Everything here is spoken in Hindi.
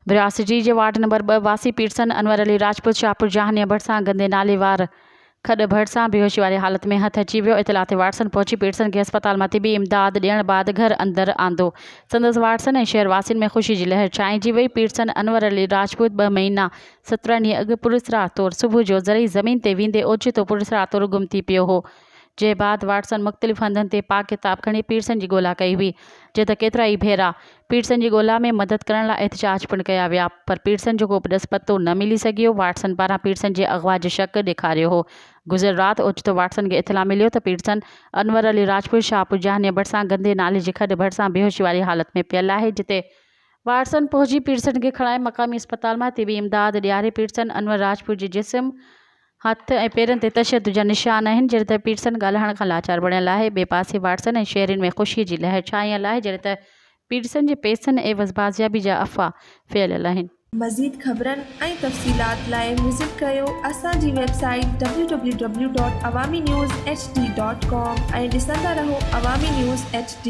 विरासजी जे वार्ड नंबर 2 वासी पीरसन अनवर अली राजपूत शाहपुर जहानिया भरिसां गंदे नाले वार खड भरिसां बेहोशी वारी हालत में हथ अची वियो। इतला ते वाटसन पहुची पीरसन खे अस्पताल में तिबी इमदाद ॾियण बाद घर अंदर आंदो। संदसि वाटसन ऐं शहरवासियुनि में ख़ुशी जी लहर छाइंजी वई। पीरसन अनवर अली राजपूत 2 महीना 17 ॾींहं अॻु पुलिसराह तौरु सुबुह जो ज़रई ज़मीन ते वेंदे ओचितो पुलिसराह तौरु गुम थी पियो हो। जे बाद वाटसन मुख़्तलिफ़ हंधनि ते पाक किताब खणी पीरसन जी ॻोल्हा कई हुई, जे त केतिरा ई भेरा पीरसन जी ॻोल्हा में मदद करण लाइ एहतजाज पिणु कया विया, पर पीरसन जो को बि ॾस पतो न मिली सघियो। वाटसन पारां पीरसन जे अगवा जो शक ॾेखारियो हो। गुज़िर राति ओचितो वाटसन खे इतला मिलियो त पीरसन अनवर अली राजपूत शाहपुर जहानिया भरिसां गंदे नाले जी खड भरिसां बेहोशी वारी हालत में पियल आहे, जिते वाटसन पहुची पीरसन खे खणाए मक़ामी अस्पताल में तिबी इमदाद ॾियारे। पीरसन अनवर राजपूत जे जिस्म हथ ऐं पेरनि ते तशद्दुद जा निशान आहिनि, जहिड़े त पीरसन ॻाल्हाइण खां लाचार बणियल आहे। ॿिए पासे वाटसन ऐं शहरियुनि में ख़ुशीअ जी लहर छाइयल आहे, जहिड़े त पीरसन जे पैसनि एवज़ बाज़ियाबी जा अफ़वाह फैलियल आहिनि। मज़ीद ख़बरनि ऐं तफ़सीलात लाइ विज़िट कयो असांजी वेबसाइट www.awamiNewsHD.com ऐं ॾिसंदा रहो अवामी न्यूज़ HD।